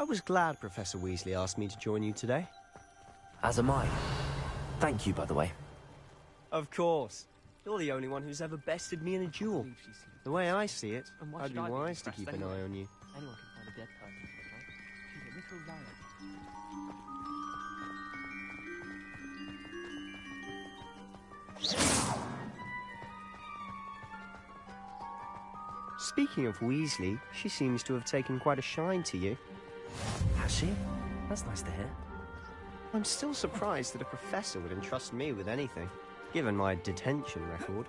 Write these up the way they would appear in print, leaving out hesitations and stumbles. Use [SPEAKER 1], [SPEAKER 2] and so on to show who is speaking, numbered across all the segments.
[SPEAKER 1] I was glad Professor Weasley asked me to join you today.
[SPEAKER 2] As am I. Thank you, by the way.
[SPEAKER 1] Of course. You're the only one who's ever bested me in a duel. The way I see it, I'd be wise to keep an eye on you.
[SPEAKER 3] Anyone can find a dead person, right? She's a little liar.
[SPEAKER 1] Speaking of Weasley, she seems to have taken quite a shine to you.
[SPEAKER 2] Has she? That's nice to hear.
[SPEAKER 1] I'm still surprised that a professor would entrust me with anything, given my detention record.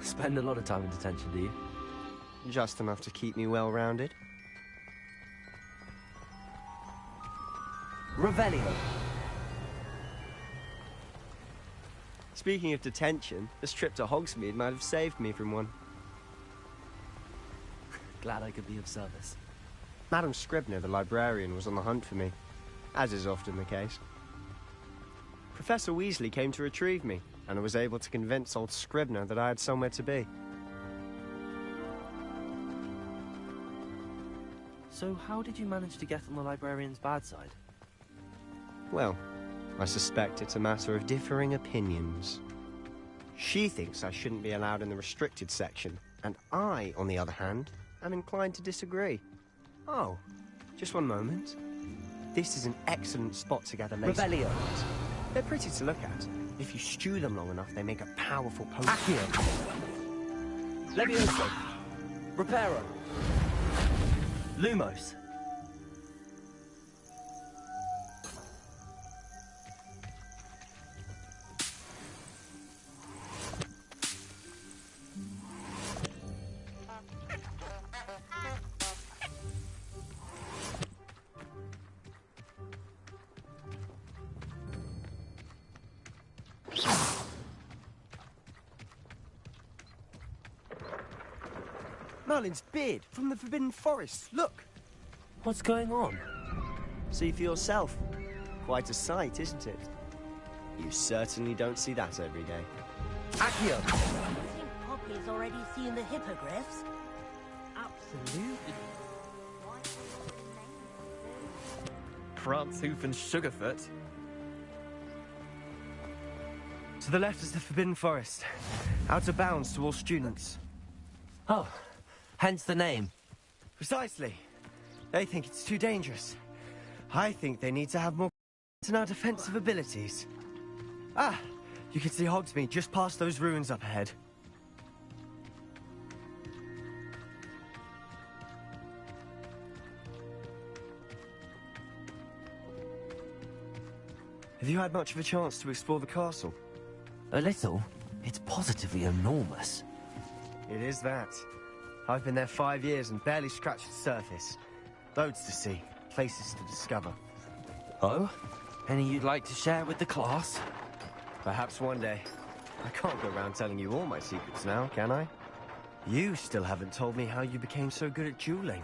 [SPEAKER 2] Spend a lot of time in detention, do you?
[SPEAKER 1] Just enough to keep me well-rounded.
[SPEAKER 2] Revelio.
[SPEAKER 1] Speaking of detention, this trip to Hogsmeade might have saved me from one.
[SPEAKER 2] Glad I could be of service.
[SPEAKER 1] Madam Scribner, the librarian, was on the hunt for me, as is often the case. Professor Weasley came to retrieve me, and I was able to convince old Scribner that I had somewhere to be.
[SPEAKER 2] So how did you manage to get on the librarian's bad side?
[SPEAKER 1] Well, I suspect it's a matter of differing opinions. She thinks I shouldn't be allowed in the restricted section, and I, on the other hand, am inclined to disagree. Oh, just one moment. This is an excellent spot to gather lace.
[SPEAKER 2] Revelio.
[SPEAKER 1] They're pretty to look at. If you stew them long enough, they make a powerful potion.
[SPEAKER 2] Accio. Levioso. Reparo. Lumos.
[SPEAKER 1] Merlin's beard from the Forbidden Forest. Look!
[SPEAKER 2] What's going on?
[SPEAKER 1] See for yourself. Quite a sight, isn't it? You certainly don't see that every day.
[SPEAKER 2] Accio.
[SPEAKER 4] I think Poppy's already seen the hippogriffs.
[SPEAKER 3] Absolutely.
[SPEAKER 5] Prantzhoof and Sugarfoot.
[SPEAKER 1] To the left is the Forbidden Forest. Out of bounds to all students.
[SPEAKER 2] Oh, hence the name.
[SPEAKER 1] Precisely. They think it's too dangerous. I think they need to have more in our defensive abilities. Ah, you can see Hogsmeade just past those ruins up ahead. Have you had much of a chance to explore the castle?
[SPEAKER 2] A little. It's positively enormous.
[SPEAKER 1] It is that. I've been there 5 years and barely scratched the surface. Loads to see, places to discover.
[SPEAKER 2] Oh? Any you'd like to share with the class?
[SPEAKER 1] Perhaps one day. I can't go around telling you all my secrets now, can I? You still haven't told me how you became so good at dueling.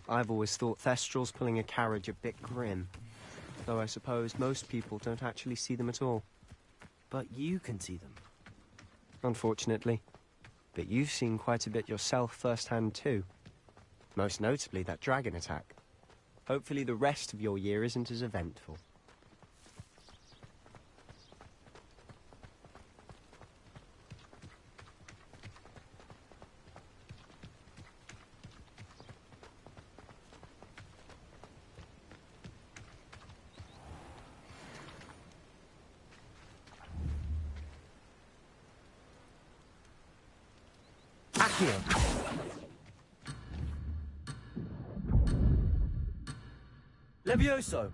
[SPEAKER 1] I've always thought Thestrals pulling a carriage a bit grim, though I suppose most people don't actually see them at all.
[SPEAKER 2] But you can see them.
[SPEAKER 1] Unfortunately. But you've seen quite a bit yourself firsthand too. Most notably that dragon attack. Hopefully the rest of your year isn't as eventful.
[SPEAKER 2] Levioso!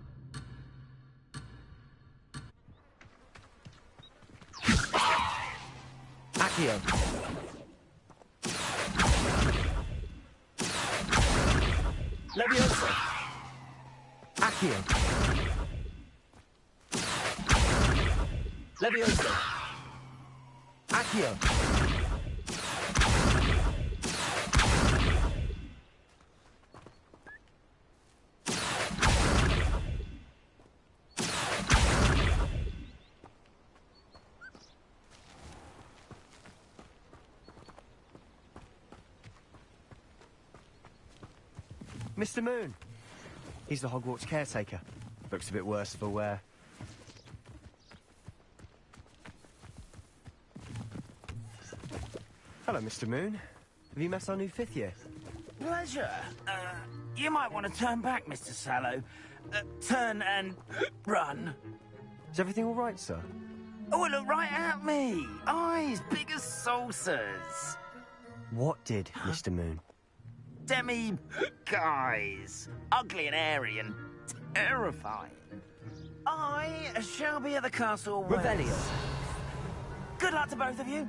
[SPEAKER 2] Accio! Leviosa! Accio! Leviosa! Accio!
[SPEAKER 1] Mr. Moon. He's the Hogwarts caretaker. Looks a bit worse for wear. Hello, Mr. Moon. Have you met our new fifth year?
[SPEAKER 2] Pleasure. You might want to turn back, Mr. Sallow. Turn and run.
[SPEAKER 1] Is everything all right, sir?
[SPEAKER 2] Oh, look right at me. Eyes big as saucers.
[SPEAKER 1] What did, Mr. Moon?
[SPEAKER 2] Guys. Ugly and airy and terrifying. I shall be at the castle where...
[SPEAKER 1] Revelio.
[SPEAKER 2] Good luck to both of you.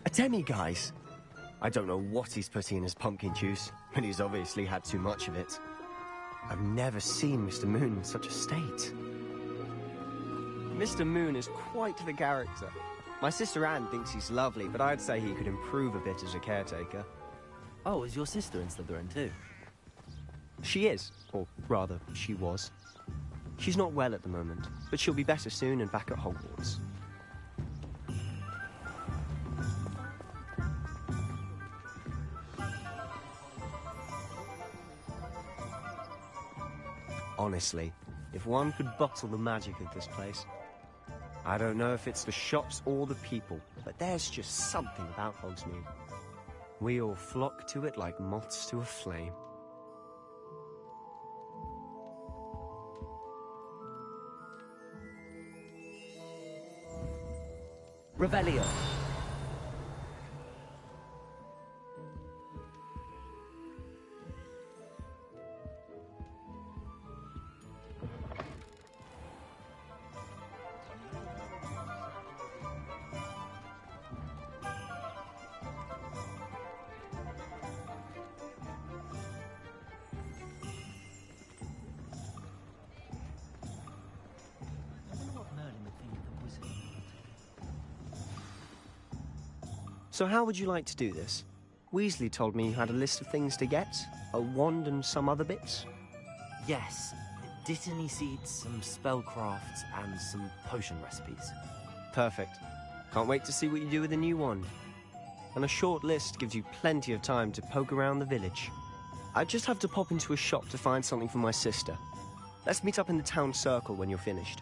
[SPEAKER 1] A demiguise? I don't know what he's putting in his pumpkin juice, but he's obviously had too much of it. I've never seen Mr. Moon in such a state. Mr. Moon is quite the character. My sister Anne thinks he's lovely, but I'd say he could improve a bit as a caretaker.
[SPEAKER 3] Oh, is your sister in Slytherin too?
[SPEAKER 1] She is, or rather, she was. She's not well at the moment, but she'll be better soon and back at Hogwarts. Honestly, if one could bottle the magic of this place. I don't know if it's the shops or the people, but there's just something about Hogsmeade. We all flock to it like moths to a flame.
[SPEAKER 3] Revelio.
[SPEAKER 1] So how would you like to do this? Weasley told me you had a list of things to get, a wand and some other bits.
[SPEAKER 3] Yes. Dittany seeds, some spellcrafts, and some potion recipes.
[SPEAKER 1] Perfect. Can't wait to see what you do with the new wand. And a short list gives you plenty of time to poke around the village. I just have to pop into a shop to find something for my sister. Let's meet up in the town circle when you're finished.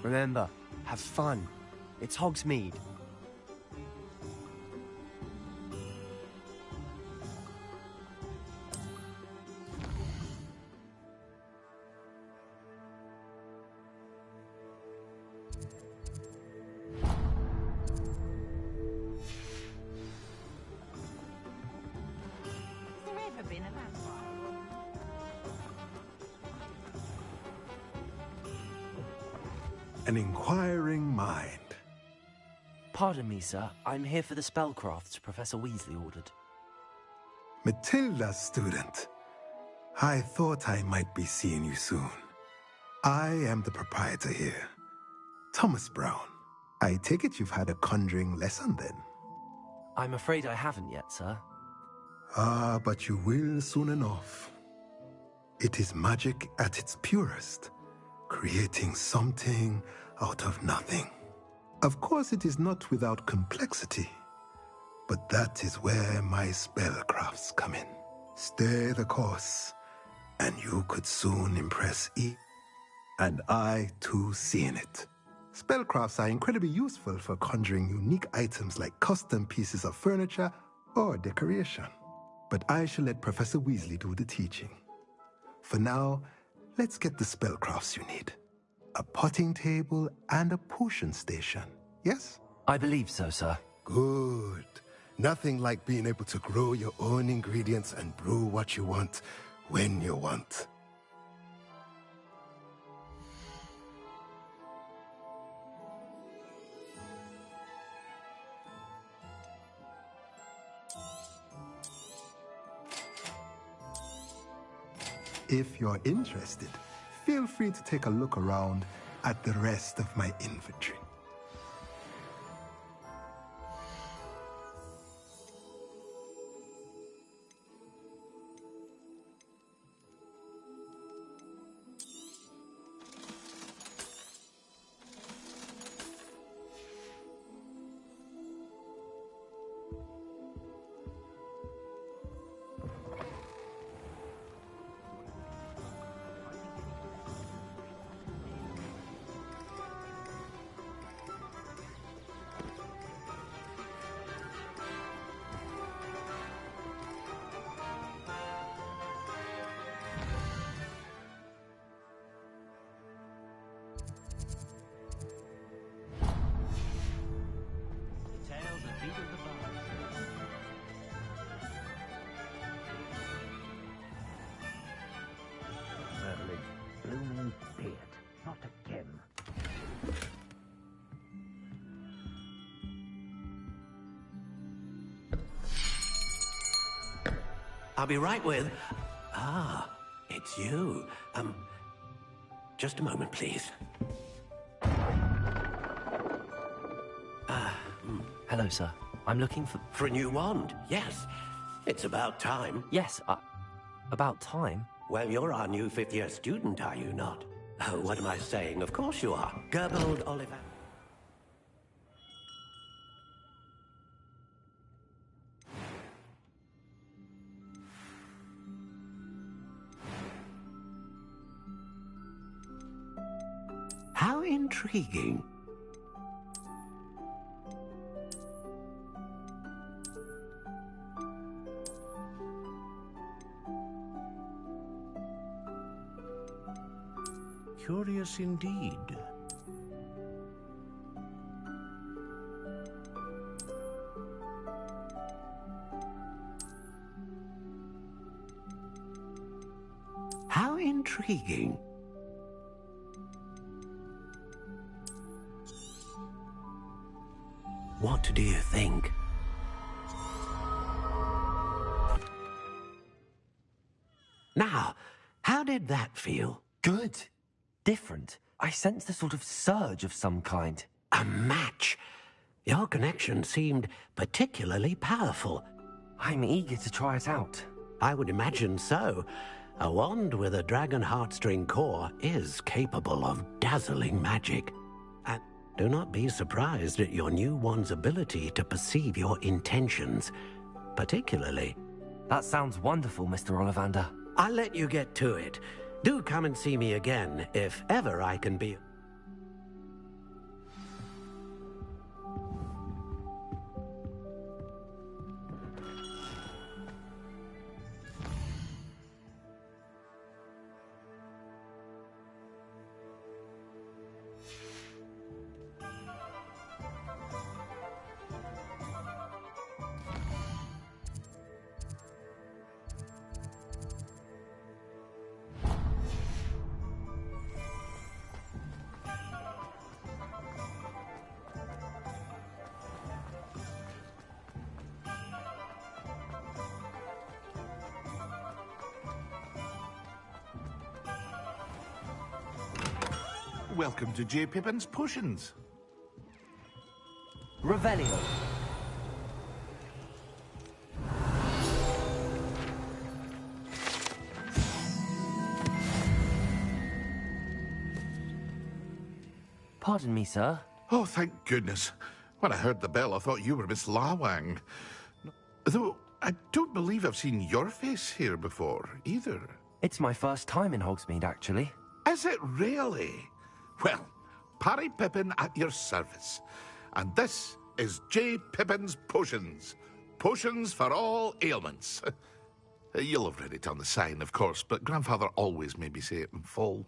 [SPEAKER 1] Remember, have fun. It's Hogsmeade.
[SPEAKER 5] An inquiring mind.
[SPEAKER 3] Pardon me, sir. I'm here for the spellcrafts Professor Weasley ordered.
[SPEAKER 5] Matilda's student. I thought I might be seeing you soon. I am the proprietor here, Thomas Brown. I take it you've had a conjuring lesson then?
[SPEAKER 3] I'm afraid I haven't yet, sir.
[SPEAKER 5] Ah, but you will soon enough. It is magic at its purest, creating something out of nothing. Of course, it is not without complexity, but that is where my spellcrafts come in. Stay the course, and you could soon impress E, and I too see in it. Spellcrafts are incredibly useful for conjuring unique items like custom pieces of furniture or decoration. But I shall let Professor Weasley do the teaching. For now, let's get the spellcrafts you need. A potting table and a potion station, yes?
[SPEAKER 3] I believe so, sir.
[SPEAKER 5] Good. Nothing like being able to grow your own ingredients and brew what you want when you want. If you're interested, feel free to take a look around at the rest of my inventory.
[SPEAKER 2] Blooming beard, not again.
[SPEAKER 6] I'll be right with... Ah, it's you. Just a moment, please.
[SPEAKER 3] Hello, sir. I'm looking for...
[SPEAKER 6] For a new wand, yes. It's about time.
[SPEAKER 3] Yes, about time?
[SPEAKER 6] Well, you're our new fifth-year student, are you not? Oh, what am I saying? Of course you are. Gerbold Oliver. How intriguing.
[SPEAKER 2] Curious indeed.
[SPEAKER 6] How intriguing. What do you think? Now, how did that feel?
[SPEAKER 3] Good. Different. I sensed a sort of surge of some kind.
[SPEAKER 6] A match. Your connection seemed particularly powerful.
[SPEAKER 3] I'm eager to try it out.
[SPEAKER 6] I would imagine so. A wand with a dragon heartstring core is capable of dazzling magic. And do not be surprised at your new wand's ability to perceive your intentions, particularly.
[SPEAKER 3] That sounds wonderful, Mr. Ollivander.
[SPEAKER 6] I'll let you get to it. Do come and see me again, if ever I can be...
[SPEAKER 7] Welcome to J. Pippin's Potions.
[SPEAKER 3] Revelio. Pardon me, sir.
[SPEAKER 7] Oh, thank goodness. When I heard the bell, I thought you were Miss Lawang. Though, I don't believe I've seen your face here before, either.
[SPEAKER 3] It's my first time in Hogsmeade, actually.
[SPEAKER 7] Is it really? Well, Parry Pippin at your service. And this is J. Pippin's Potions. Potions for all ailments. You'll have read it on the sign, of course, but Grandfather always made me say it in full.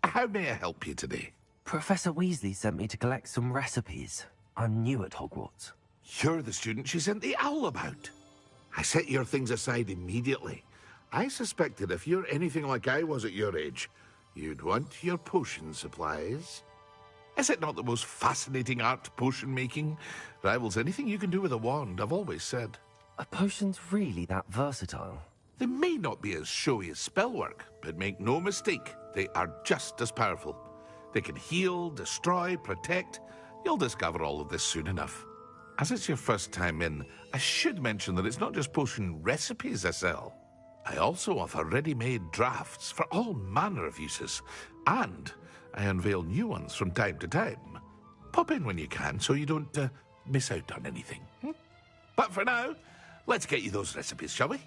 [SPEAKER 7] How may I help you today?
[SPEAKER 3] Professor Weasley sent me to collect some recipes. I'm new at Hogwarts.
[SPEAKER 7] You're the student she sent the owl about. I set your things aside immediately. I suspected if you're anything like I was at your age, you'd want your potion supplies. Is it not the most fascinating art, potion making? Rivals anything you can do with a wand, I've always said.
[SPEAKER 3] Are potions really that versatile?
[SPEAKER 7] They may not be as showy as spellwork, but make no mistake, they are just as powerful. They can heal, destroy, protect. You'll discover all of this soon enough. As it's your first time in, I should mention that it's not just potion recipes I sell. I also offer ready-made drafts for all manner of uses, and I unveil new ones from time to time. Pop in when you can so you don't miss out on anything. But for now, let's get you those recipes, shall we?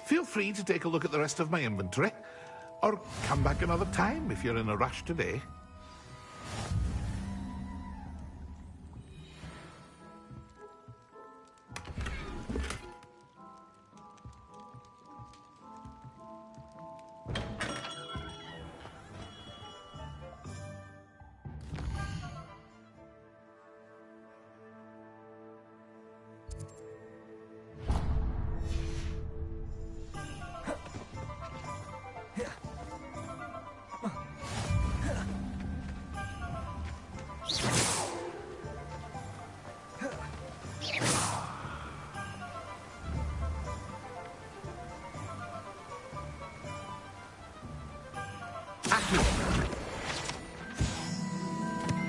[SPEAKER 7] Feel free to take a look at the rest of my inventory, or come back another time if you're in a rush today.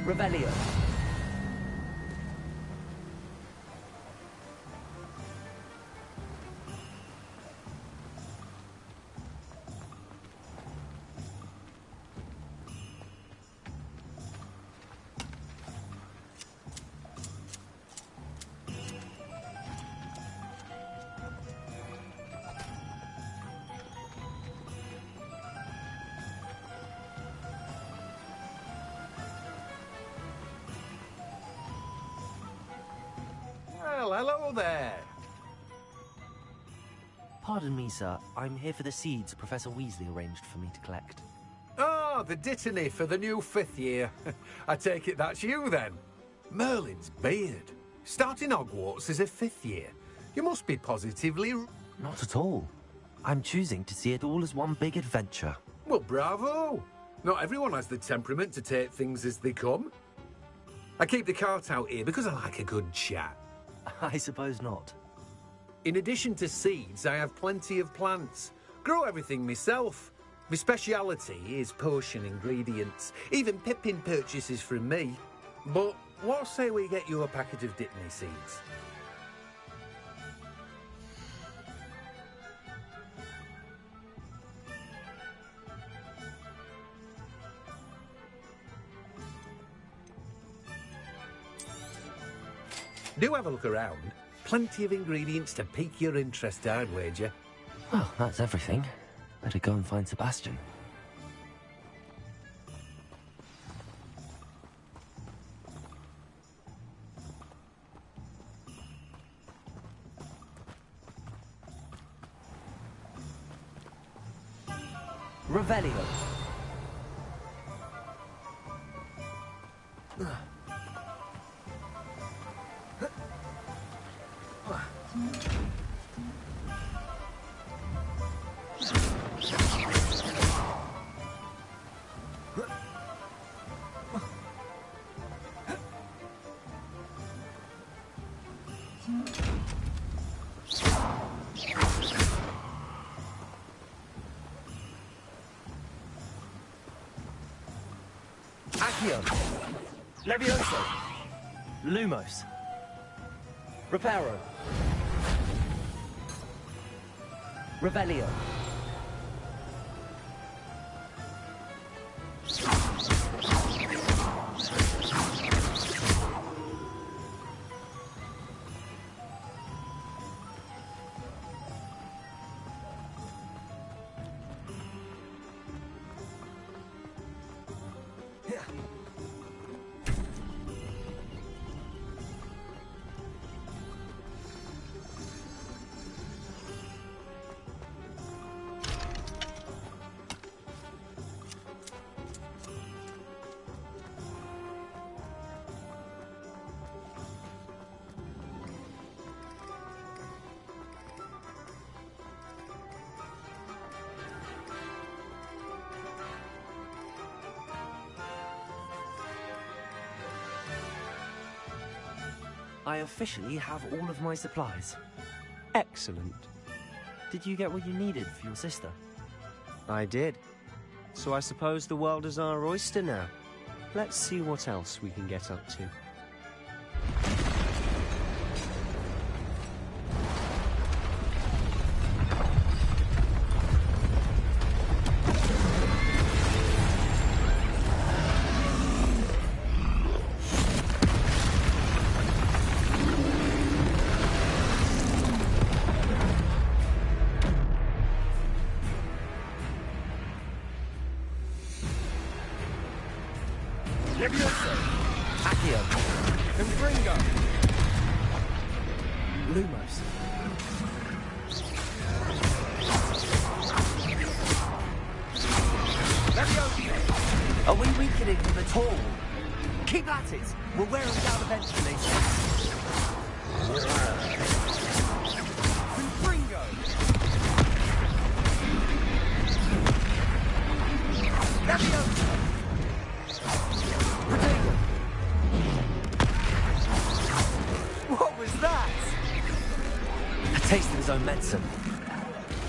[SPEAKER 3] Revelio.
[SPEAKER 8] Well, hello there.
[SPEAKER 3] Pardon me, sir. I'm here for the seeds Professor Weasley arranged for me to collect.
[SPEAKER 8] Oh, the dittany for the new 5th year. I take it that's you, then. Merlin's beard. Starting Hogwarts as a 5th year. You must be positively...
[SPEAKER 3] Not at all. I'm choosing to see it all as one big adventure.
[SPEAKER 8] Well, bravo. Not everyone has the temperament to take things as they come. I keep the cart out here because I like a good chat.
[SPEAKER 3] I suppose not.
[SPEAKER 8] In addition to seeds, I have plenty of plants. Grow everything myself. My speciality is potion ingredients. Even Pippin purchases from me. But what say we get you a packet of dittany seeds? Do have a look around. Plenty of ingredients to pique your interest, I'd wager.
[SPEAKER 3] Well, that's everything. Better go and find Sebastian. Revelio. Accio. Levioso. Lumos. Reparo. Revelio. I officially have all of my supplies.
[SPEAKER 1] Excellent.
[SPEAKER 3] Did you get what you needed for your sister?
[SPEAKER 1] I did. So I suppose the world is our oyster now. Let's see what else we can get up to.
[SPEAKER 3] Are we weakening them at all? Keep at it! We'll wear them down eventually. Confringo! Leviosa! Potato! What was that? A taste of his own medicine.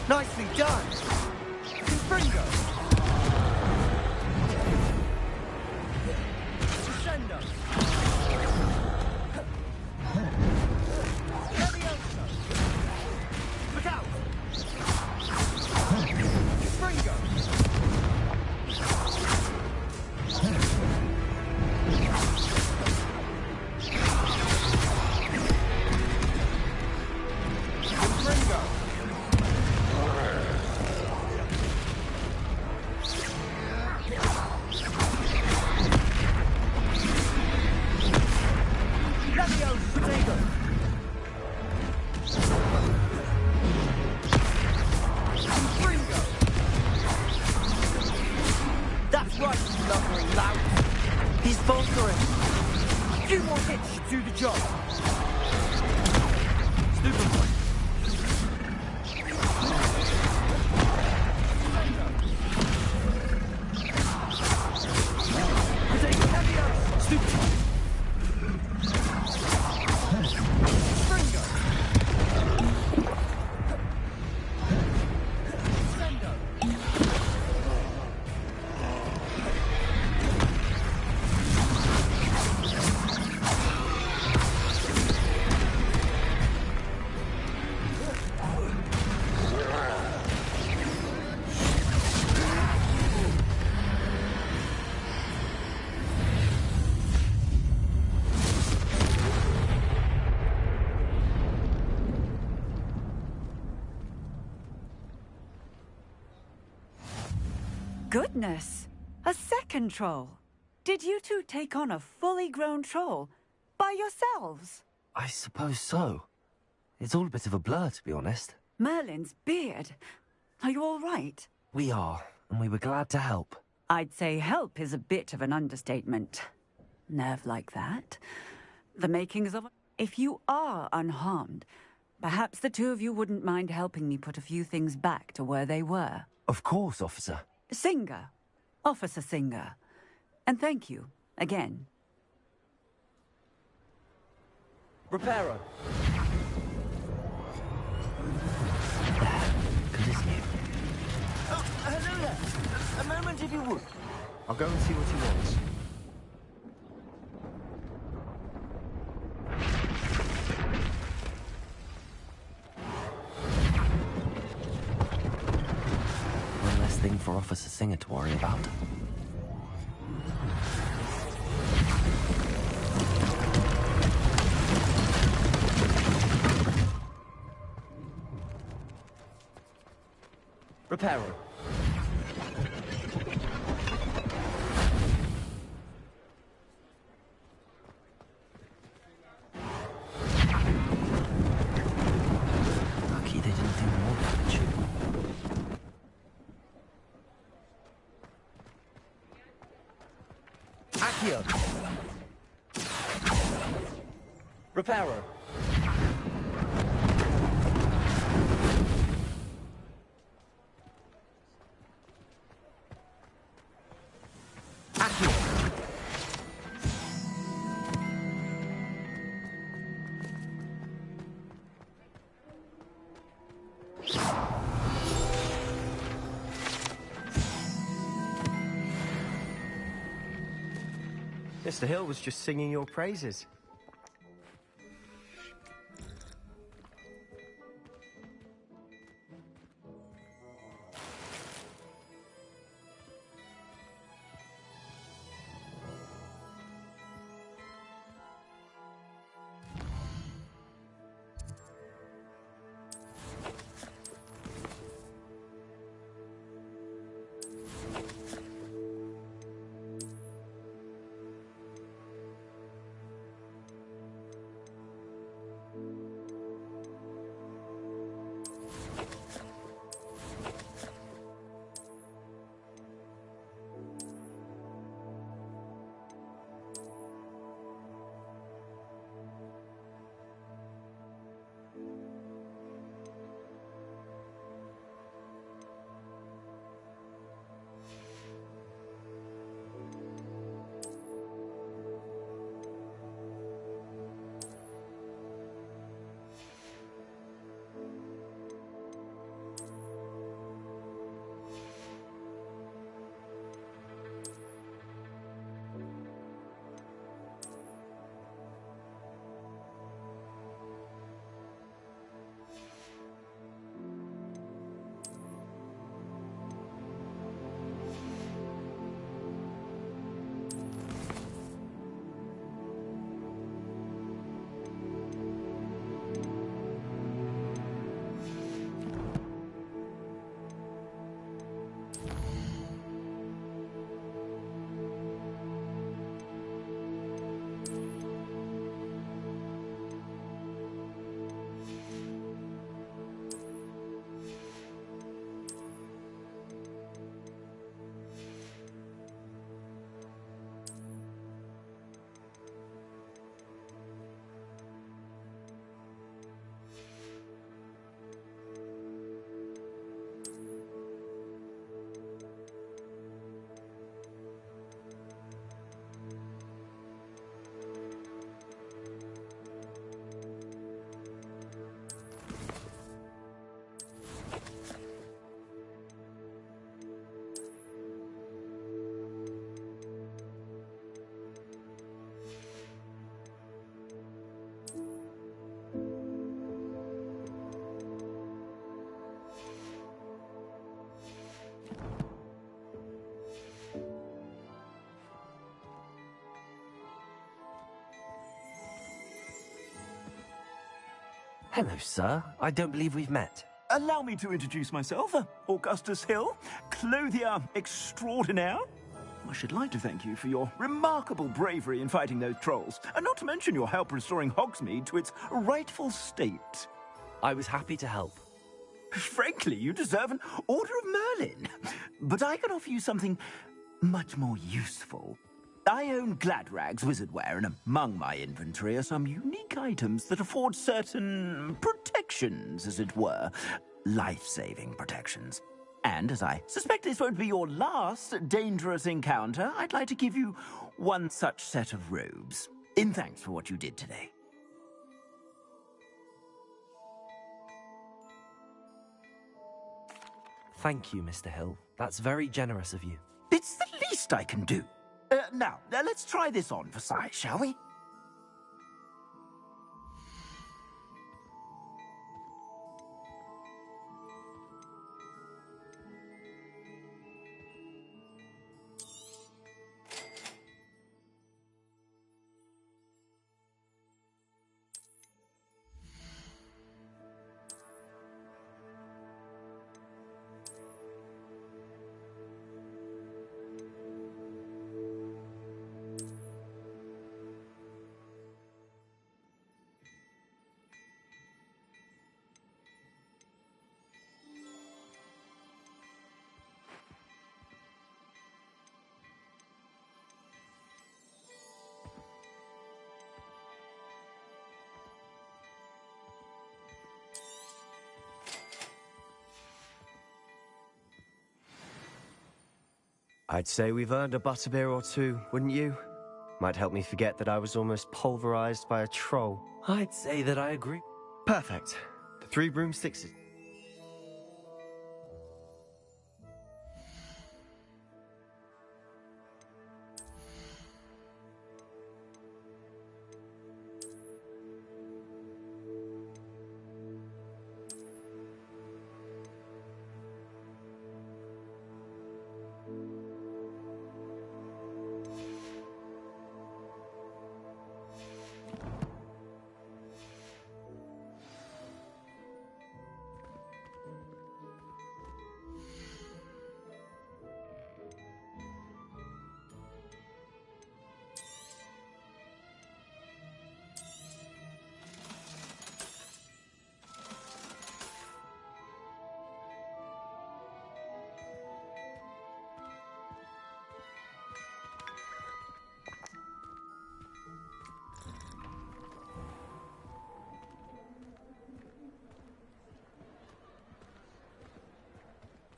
[SPEAKER 3] Nicely done! Confringo!
[SPEAKER 9] Goodness! A second troll! Did you two take on a fully grown troll? By yourselves?
[SPEAKER 3] I suppose so. It's all a bit of a blur, to be honest.
[SPEAKER 9] Merlin's beard. Are you all right?
[SPEAKER 3] We are, and we were glad to help.
[SPEAKER 9] I'd say help is a bit of an understatement. Nerve like that. The makings of... If you are unharmed, perhaps the two of you wouldn't mind helping me put a few things back to where they were.
[SPEAKER 3] Of course, officer.
[SPEAKER 9] Singer. Officer Singer. And thank you, again.
[SPEAKER 3] Reparo. Continue.
[SPEAKER 2] Oh, hello there. A moment if you would.
[SPEAKER 1] I'll go and see what he wants.
[SPEAKER 3] One less thing for Officer Singer to worry about. Reparo. Lucky they didn't do more damage. Accio. Reparo.
[SPEAKER 1] Mr. Hill was just singing your praises.
[SPEAKER 3] Hello, sir. I don't believe we've met.
[SPEAKER 10] Allow me to introduce myself, Augustus Hill, clothier extraordinaire. I should like to thank you for your remarkable bravery in fighting those trolls, and not to mention your help restoring Hogsmeade to its rightful state.
[SPEAKER 3] I was happy to help.
[SPEAKER 10] Frankly, you deserve an Order of Merlin. But I can offer you something much more useful. I own Gladrag's wizardware, and among my inventory are some unique items that afford certain protections, as it were. Life-saving protections. And as I suspect this won't be your last dangerous encounter, I'd like to give you one such set of robes, in thanks for what you did today.
[SPEAKER 3] Thank you, Mr. Hill. That's very generous of you.
[SPEAKER 10] It's the least I can do. Now, let's try this on for size, shall we?
[SPEAKER 1] I'd say we've earned a butterbeer or two, wouldn't you? Might help me forget that I was almost pulverized by a troll.
[SPEAKER 3] I'd say that I agree.
[SPEAKER 1] Perfect. The 3 broomsticks.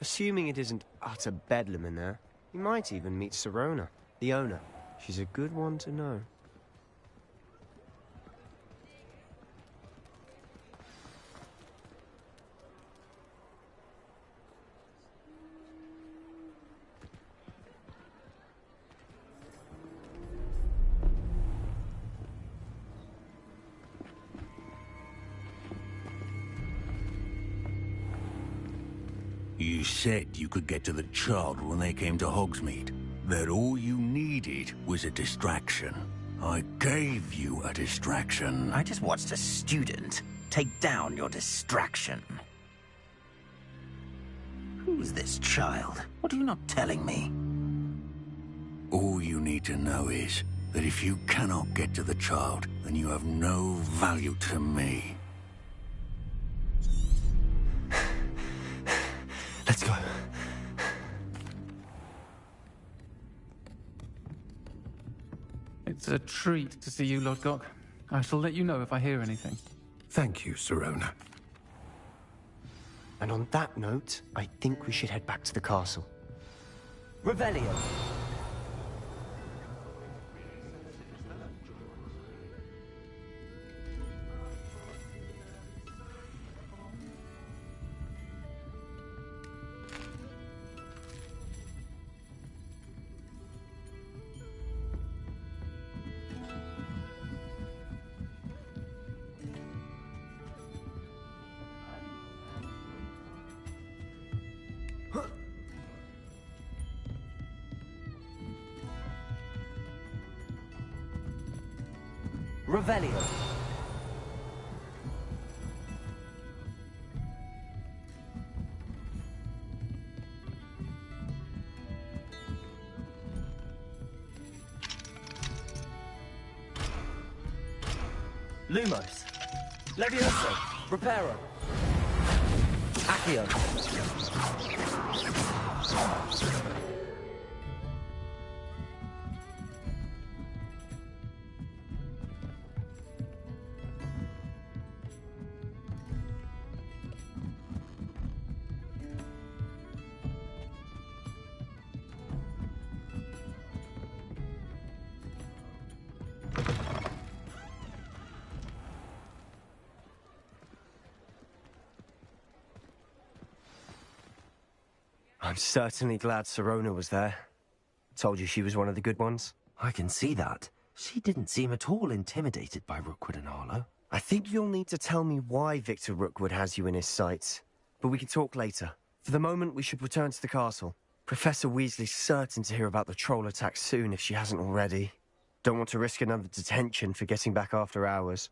[SPEAKER 1] Assuming it isn't utter bedlam in there, you might even meet Sirona, the owner. She's a good one to know.
[SPEAKER 11] You said you could get to the child when they came to Hogsmeade. That all you needed was a distraction. I gave you a distraction.
[SPEAKER 2] I just watched a student take down your distraction. Who's this child? What are you not telling me?
[SPEAKER 11] All you need to know is that if you cannot get to the child, then you have no value to me.
[SPEAKER 1] Let's go.
[SPEAKER 12] It's a treat to see you, Lord C.O.O.K.I.E. I shall let you know if I hear anything.
[SPEAKER 5] Thank you, Sirona.
[SPEAKER 1] And on that note, I think we should head back to the castle.
[SPEAKER 3] Revelio. Revelio. Lumos. Levioso. Reparo. Accio.
[SPEAKER 1] I'm certainly glad Sirona was there. Told you she was one of the good ones.
[SPEAKER 3] I can see that. She didn't seem at all intimidated by Rookwood and Arlo.
[SPEAKER 1] I think you'll need to tell me why Victor Rookwood has you in his sights. But we can talk later. For the moment, we should return to the castle. Professor Weasley's certain to hear about the troll attack soon if she hasn't already. Don't want to risk another detention for getting back after hours.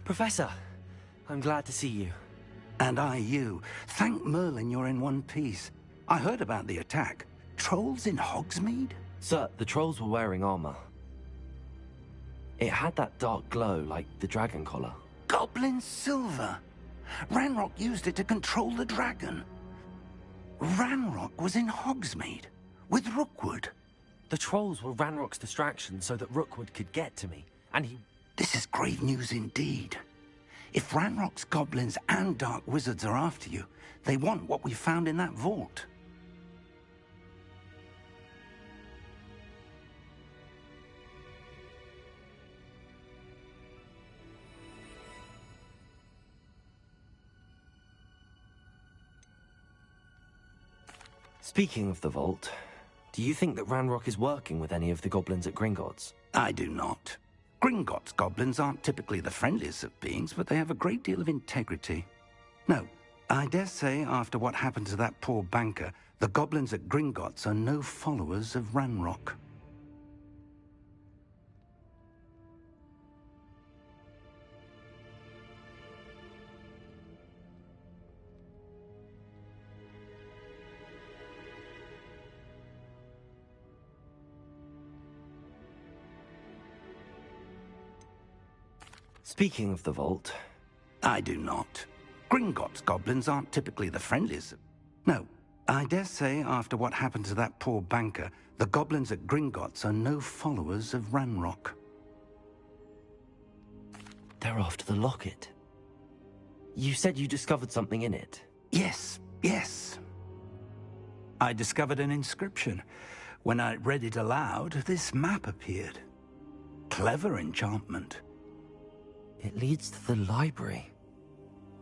[SPEAKER 3] Professor, I'm glad to see you.
[SPEAKER 13] And I you. Thank Merlin you're in one piece. I heard about the attack. Trolls in Hogsmeade?
[SPEAKER 3] Sir, the trolls were wearing armor. It had that dark glow like the dragon collar.
[SPEAKER 13] Goblin silver. Ranrock used it to control the dragon. Ranrock was in Hogsmeade with Rookwood.
[SPEAKER 3] The trolls were Ranrock's distraction so that Rookwood could get to me, and he...
[SPEAKER 13] This is grave news indeed. If Ranrock's goblins and dark wizards are after you, they want what we found in that vault.
[SPEAKER 3] Speaking of the vault, do you think that Ranrock is working with any of the goblins at Gringotts?
[SPEAKER 13] I do not. Gringotts goblins aren't typically the friendliest of beings, but they have a great deal of integrity. No, I dare say after what happened to that poor banker, the goblins at Gringotts are no followers of Ranrock.
[SPEAKER 3] Speaking of the vault...
[SPEAKER 13] I do not. Gringotts goblins aren't typically the friendliest. No, I dare say after what happened to that poor banker, the goblins at Gringotts are no followers of Ranrock.
[SPEAKER 3] They're after the locket. You said you discovered something in it.
[SPEAKER 13] Yes, yes. I discovered an inscription. When I read it aloud, this map appeared. Clever enchantment.
[SPEAKER 3] It leads to the library.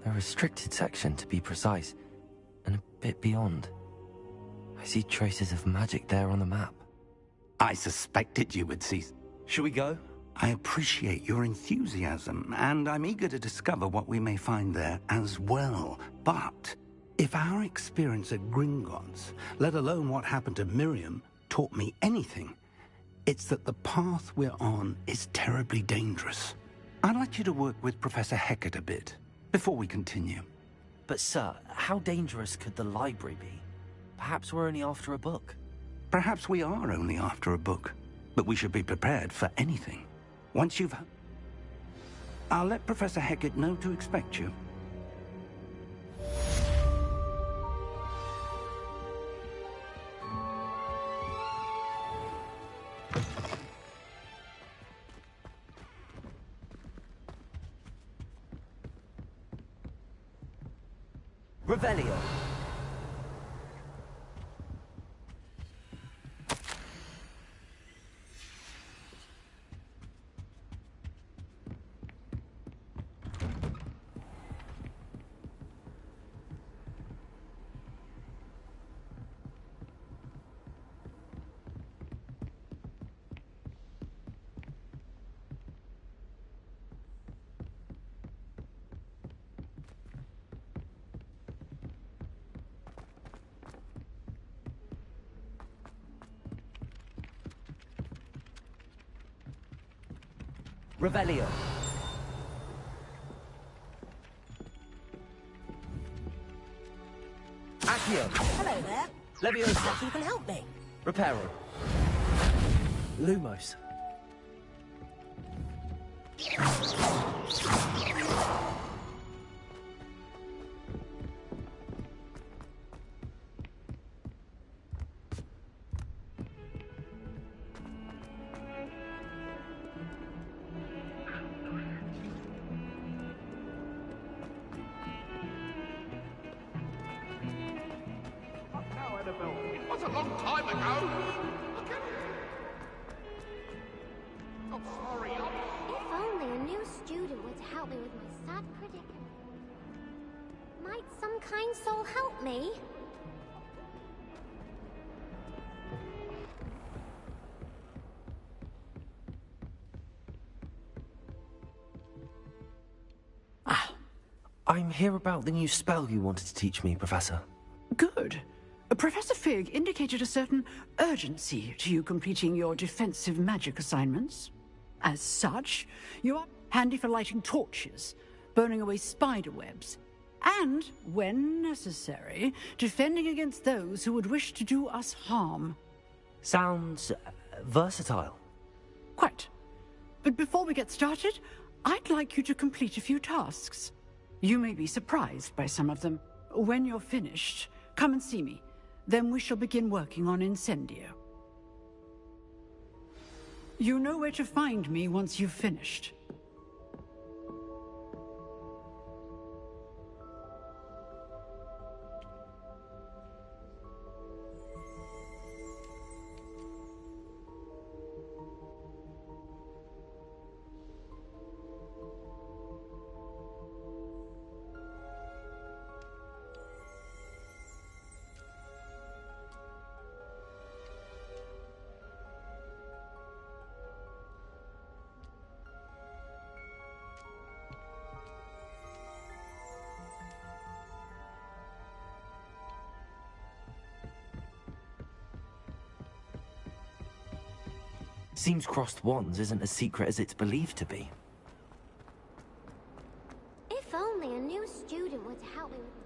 [SPEAKER 3] A restricted section, to be precise, and a bit beyond. I see traces of magic there on the map.
[SPEAKER 13] I suspected you would see.
[SPEAKER 3] Shall we go?
[SPEAKER 13] I appreciate your enthusiasm, and I'm eager to discover what we may find there as well. But if our experience at Gringotts, let alone what happened to Miriam, taught me anything, it's that the path we're on is terribly dangerous. I'd like you to work with Professor Hecat a bit, before we continue.
[SPEAKER 3] But sir, how dangerous could the library be? Perhaps we're only after a book.
[SPEAKER 13] Perhaps we are only after a book, but we should be prepared for anything. Once you've... I'll let Professor Hecat know to expect you.
[SPEAKER 3] Revelio. Revelio. Accio.
[SPEAKER 4] Hello there.
[SPEAKER 3] Leviosa.
[SPEAKER 4] Perhaps you can help me.
[SPEAKER 3] Reparo. Lumos.
[SPEAKER 7] It was a long time ago. I'm sorry.
[SPEAKER 14] If only a new student were to help me with my sad predicament. Might some kind soul help me?
[SPEAKER 3] I'm here about the new spell you wanted to teach me, Professor.
[SPEAKER 15] Good. Professor Fig indicated a certain urgency to you completing your defensive magic assignments. As such, you are handy for lighting torches, burning away spider webs, and, when necessary, defending against those who would wish to do us harm.
[SPEAKER 3] Sounds versatile.
[SPEAKER 15] Quite. But before we get started, I'd like you to complete a few tasks. You may be surprised by some of them. When you're finished, come and see me. Then we shall begin working on Incendio. You know where to find me once you've finished.
[SPEAKER 3] Seems crossed wands isn't as secret as it's believed to be.
[SPEAKER 14] If only a new student were to help me with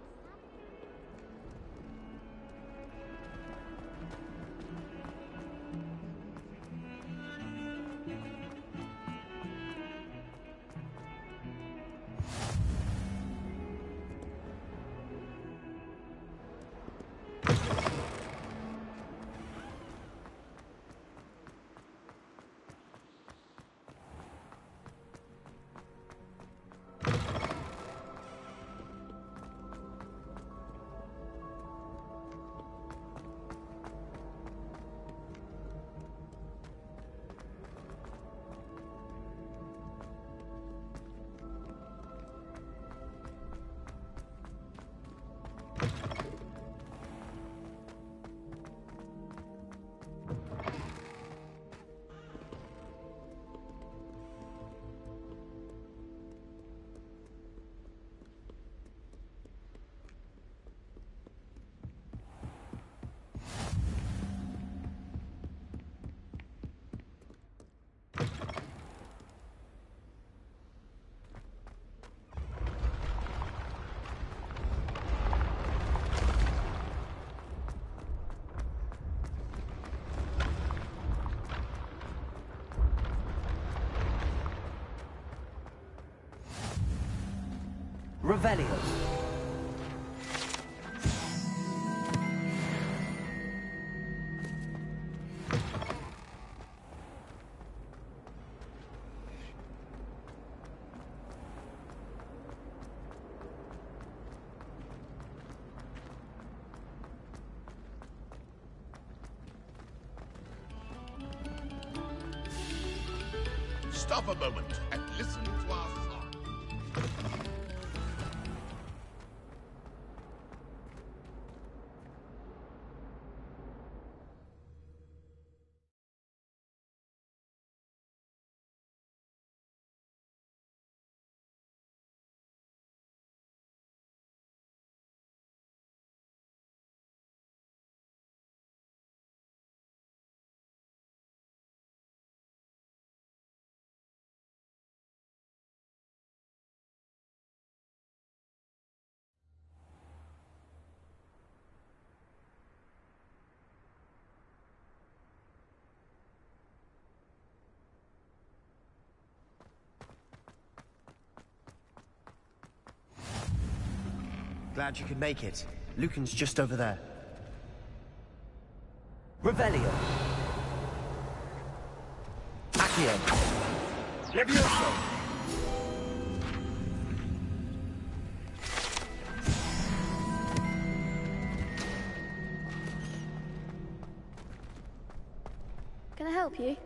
[SPEAKER 3] Revelio.
[SPEAKER 7] Stop a moment and listen to our song.
[SPEAKER 1] Glad you could make it. Lucan's just over there.
[SPEAKER 3] Revelio. Accio.
[SPEAKER 1] Levioso!
[SPEAKER 16] Can I help you?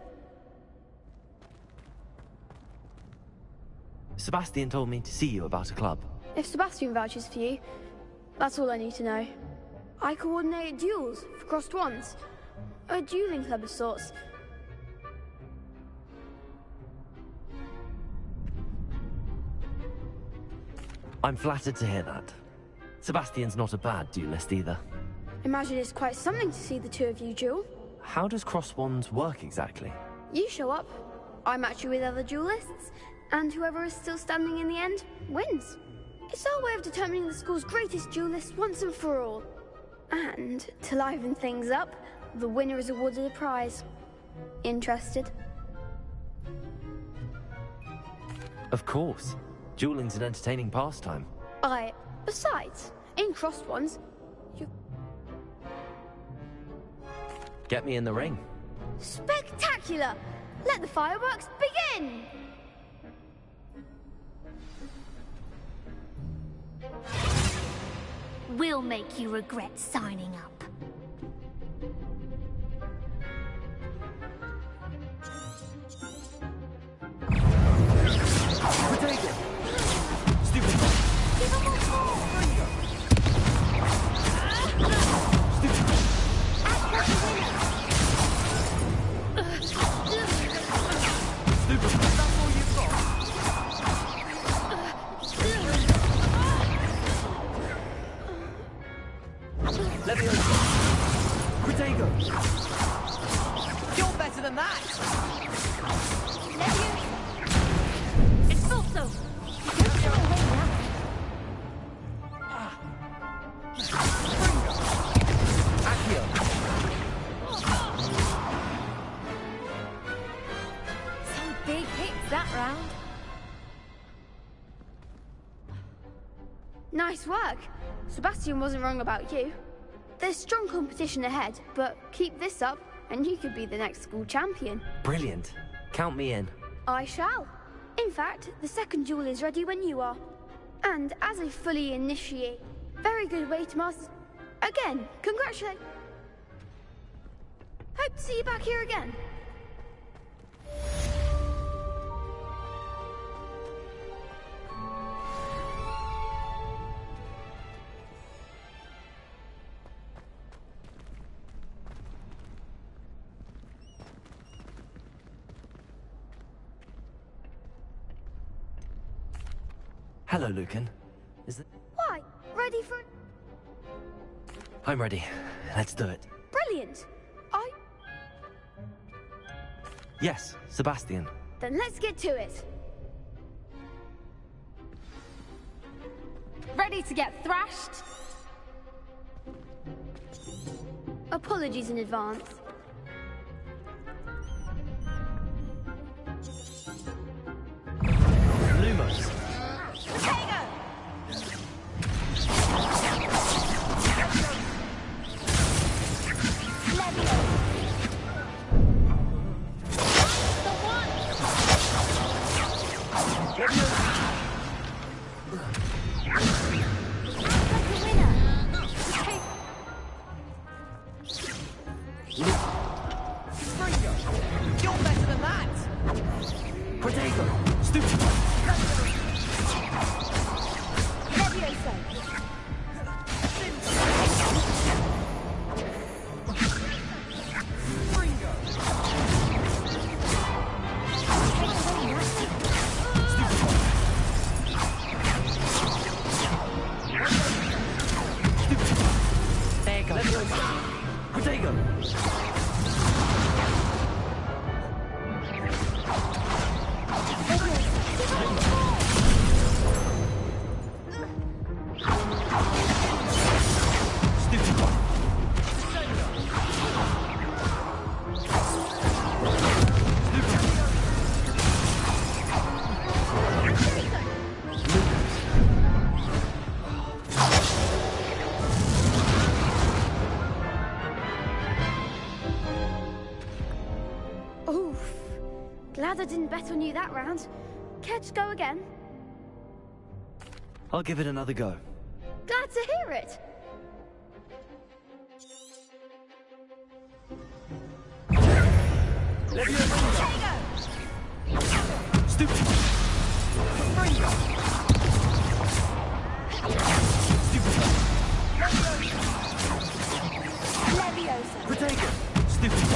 [SPEAKER 3] Sebastian told me to see you about a club.
[SPEAKER 16] If Sebastian vouches for you, that's all I need to know. I coordinate duels for crossed wands. A dueling club of sorts.
[SPEAKER 3] I'm flattered to hear that. Sebastian's not a bad duelist either.
[SPEAKER 16] Imagine it's quite something to see the two of you duel.
[SPEAKER 3] How does cross wands work exactly?
[SPEAKER 16] You show up, I match you with other duelists, And whoever is still standing in the end wins. It's our way of determining the school's greatest duelist once and for all. And to liven things up, the winner is awarded a prize. Interested?
[SPEAKER 3] Of course. Dueling's an entertaining pastime.
[SPEAKER 16] Besides, in crossed ones, you...
[SPEAKER 3] Get me in the ring.
[SPEAKER 16] Spectacular! Let the fireworks begin!
[SPEAKER 14] We'll make you regret signing up.
[SPEAKER 8] You're better than that!
[SPEAKER 14] It's also... Some big hits that round.
[SPEAKER 16] Nice work. Sebastian wasn't wrong about you. There's strong competition ahead, but keep this up and you could be the next school champion.
[SPEAKER 3] Brilliant. Count me in.
[SPEAKER 16] I shall. In fact, the second duel is ready when you are. And as a fully initiate, very good way to master... Again, congratulations. Hope to see you back here again.
[SPEAKER 3] Hello, Lucan. Is it?
[SPEAKER 16] Why? Ready for...
[SPEAKER 3] I'm ready. Let's do it.
[SPEAKER 16] Brilliant.
[SPEAKER 3] Yes, Sebastian.
[SPEAKER 16] Then let's get to it.
[SPEAKER 14] Ready to get thrashed?
[SPEAKER 16] Apologies in advance.
[SPEAKER 3] Lumos.
[SPEAKER 8] You're better than that!
[SPEAKER 3] Protego! Stupid!
[SPEAKER 8] There you go.
[SPEAKER 3] Protego!
[SPEAKER 16] Oof. Glad I didn't bet on you that round. Care to go again?
[SPEAKER 3] I'll give it another go.
[SPEAKER 16] Glad to hear it.
[SPEAKER 3] Stupid!
[SPEAKER 16] Leviosa.
[SPEAKER 3] Protego! Stupid!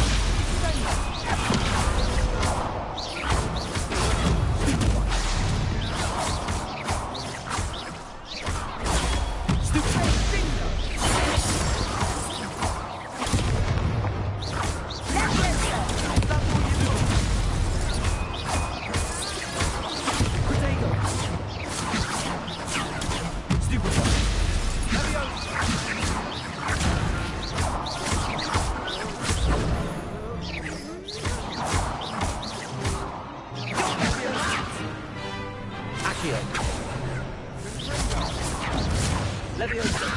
[SPEAKER 8] Leviosa.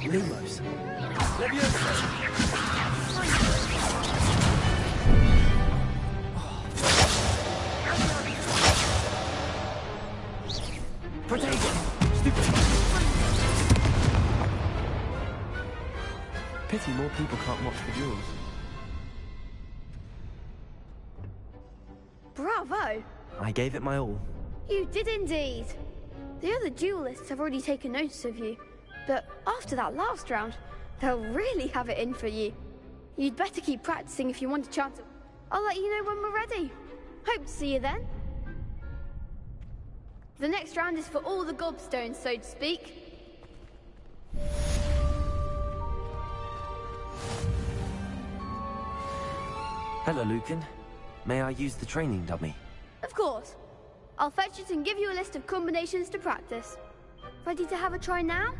[SPEAKER 8] Lumos. Leviosa.
[SPEAKER 3] Pity more people can't watch the duels.
[SPEAKER 16] Bravo!
[SPEAKER 3] I gave it my all.
[SPEAKER 16] You did indeed. The other duelists have already taken notice of you, but after that last round, they'll really have it in for you. You'd better keep practicing if you want a chance at... I'll let you know when we're ready. Hope to see you then. The next round is for all the gobstones, so to speak.
[SPEAKER 3] Hello, Lucan. May I use the training dummy?
[SPEAKER 16] Of course. I'll fetch it and give you a list of combinations to practice. Ready to have a try now?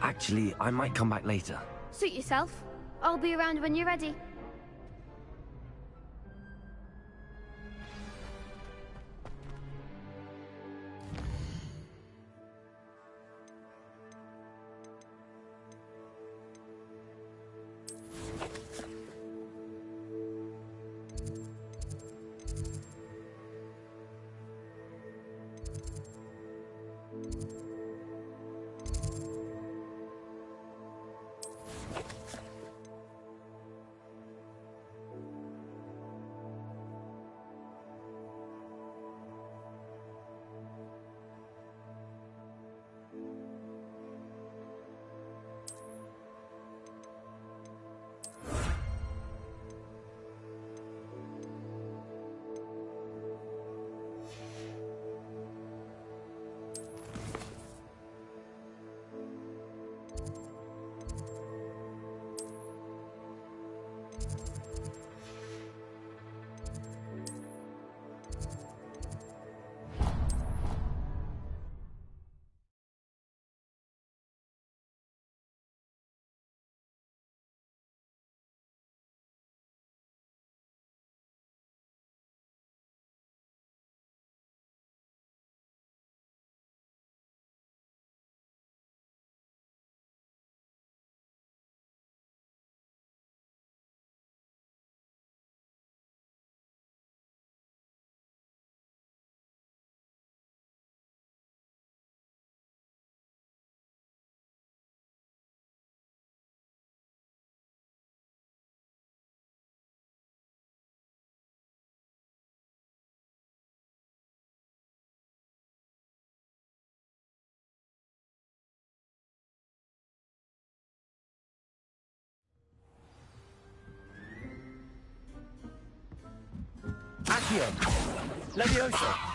[SPEAKER 3] Actually, I might come back later.
[SPEAKER 16] Suit yourself. I'll be around when you're ready.
[SPEAKER 8] Accio. Leviosa.